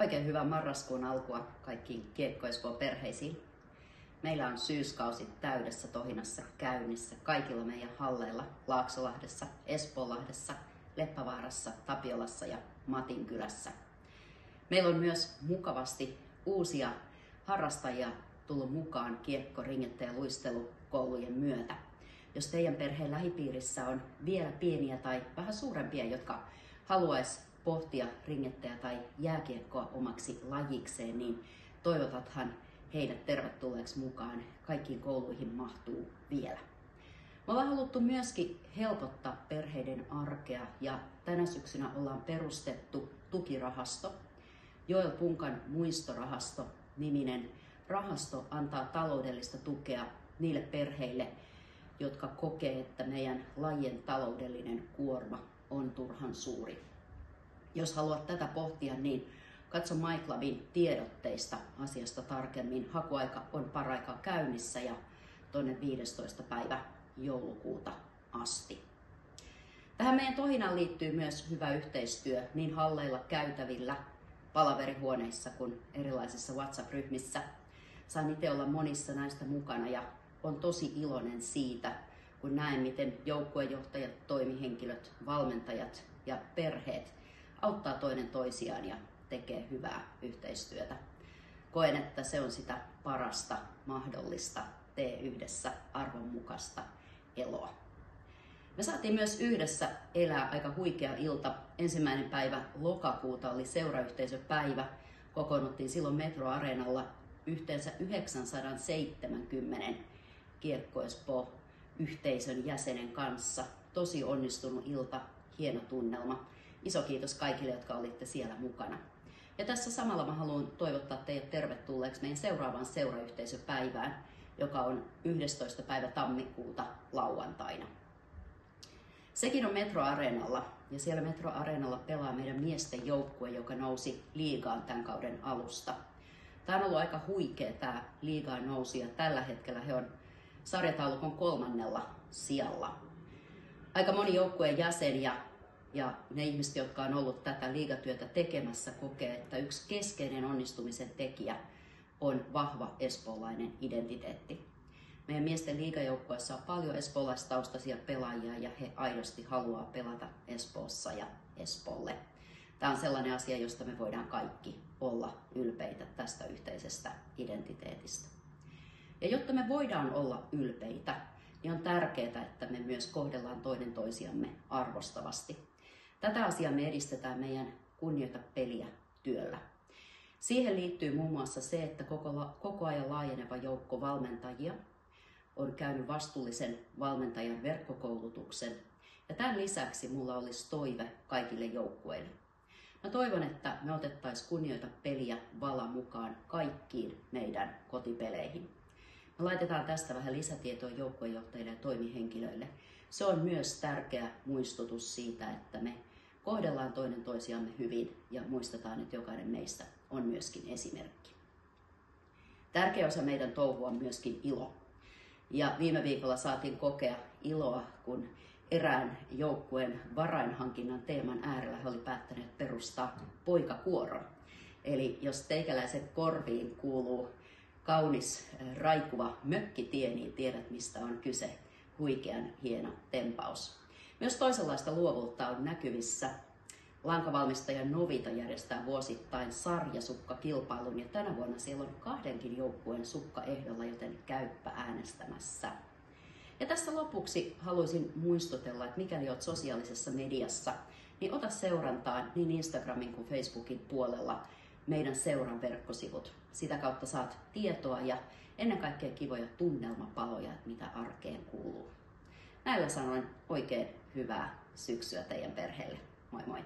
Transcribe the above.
Oikein hyvää marraskuun alkua kaikkiin Kiekko Espoo perheisiin. Meillä on syyskausi täydessä tohinassa käynnissä kaikilla meidän halleilla Laaksolahdessa, Espoonlahdessa, Leppävaarassa, Tapiolassa ja Matinkylässä. Meillä on myös mukavasti uusia harrastajia tullut mukaan kiekko-, ringettä- ja luistelukoulujen myötä. Jos teidän perheen lähipiirissä on vielä pieniä tai vähän suurempia, jotka haluaisi pohtia ringettäjä tai jääkiekkoa omaksi lajikseen, niin toivotathan heidät tervetulleeksi mukaan. Kaikkiin kouluihin mahtuu vielä. Me ollaan haluttu myöskin helpottaa perheiden arkea ja tänä syksynä ollaan perustettu tukirahasto. Joel Punkan muistorahasto niminen rahasto antaa taloudellista tukea niille perheille, jotka kokee, että meidän lajien taloudellinen kuorma on turhan suuri. Jos haluat tätä pohtia, niin katso MyClubin tiedotteista asiasta tarkemmin. Hakuaika on paraikaa käynnissä ja tuonne 15. päivä joulukuuta asti. Tähän meidän tohinaan liittyy myös hyvä yhteistyö niin halleilla, käytävillä, palaverihuoneissa kuin erilaisissa WhatsApp-ryhmissä. Saan itse olla monissa näistä mukana ja on tosi iloinen siitä, kun näen, miten joukkuejohtajat, toimihenkilöt, valmentajat ja perheet auttaa toinen toisiaan ja tekee hyvää yhteistyötä. Koen, että se on sitä parasta mahdollista tee yhdessä arvonmukaista eloa. Me saatiin myös yhdessä elää aika huikea ilta. 1. päivä lokakuuta oli seurayhteisöpäivä. Kokoonnuttiin silloin Metro-areenalla yhteensä 970 Kiekko Espoo yhteisön jäsenen kanssa. Tosi onnistunut ilta, hieno tunnelma. Iso kiitos kaikille, jotka olitte siellä mukana. Ja tässä samalla mä haluan toivottaa teidät tervetulleeksi meidän seuraavaan seurayhteisöpäivään, joka on 11. päivä tammikuuta lauantaina. Sekin on Metro-areenalla ja siellä Metro-areenalla pelaa meidän miesten joukkue, joka nousi liigaan tämän kauden alusta. Tämä on ollut aika huikea tämä liigaan nousi ja tällä hetkellä he on sarjataulukon 3. sijalla. Aika moni joukkueen jäsen ja ne ihmiset, jotka on ollut tätä liigatyötä tekemässä, kokee, että yksi keskeinen onnistumisen tekijä on vahva espoolainen identiteetti. Meidän miesten liigajoukkueessa on paljon espoolaistaustaisia pelaajia ja he aidosti haluaa pelata Espoossa ja Espoolle. Tämä on sellainen asia, josta me voidaan kaikki olla ylpeitä tästä yhteisestä identiteetistä. Ja jotta me voidaan olla ylpeitä, niin on tärkeää, että me myös kohdellaan toinen toisiamme arvostavasti. Tätä asiaa me edistetään meidän Kunnioita peliä -työllä. Siihen liittyy muun muassa se, että koko ajan laajeneva joukko valmentajia on käynyt vastuullisen valmentajan verkkokoulutuksen. Ja tämän lisäksi mulla olisi toive kaikille joukkueille. Mä toivon, että me otettaisiin Kunnioita peliä Vala mukaan kaikkiin meidän kotipeleihin. Me laitetaan tästä vähän lisätietoa joukkuejohtajille ja toimihenkilöille. Se on myös tärkeä muistutus siitä, että me kohdellaan toinen toisiamme hyvin ja muistetaan, että jokainen meistä on myöskin esimerkki. Tärkeä osa meidän touhua on myöskin ilo. Ja viime viikolla saatiin kokea iloa, kun erään joukkueen varainhankinnan teeman äärellä he oli päättäneet perustaa poikakuoron. Eli jos teikäläisen korviin kuuluu kaunis raikuva mökkitie, niin tiedät mistä on kyse. Huikean hieno tempaus. Myös toisenlaista luovuutta on näkyvissä. Lankavalmistaja Novita järjestää vuosittain sarjasukkakilpailun ja tänä vuonna siellä on 2 joukkueen sukka ehdolla, joten käyppä äänestämässä. Ja tässä lopuksi haluaisin muistutella, että mikäli olet sosiaalisessa mediassa, niin ota seurantaan niin Instagramin kuin Facebookin puolella meidän seuran verkkosivut. Sitä kautta saat tietoa ja ennen kaikkea kivoja tunnelmapaloja, mitä arkeen kuuluu. Näillä sanoin oikein hyvää syksyä teidän perheelle. Moi moi!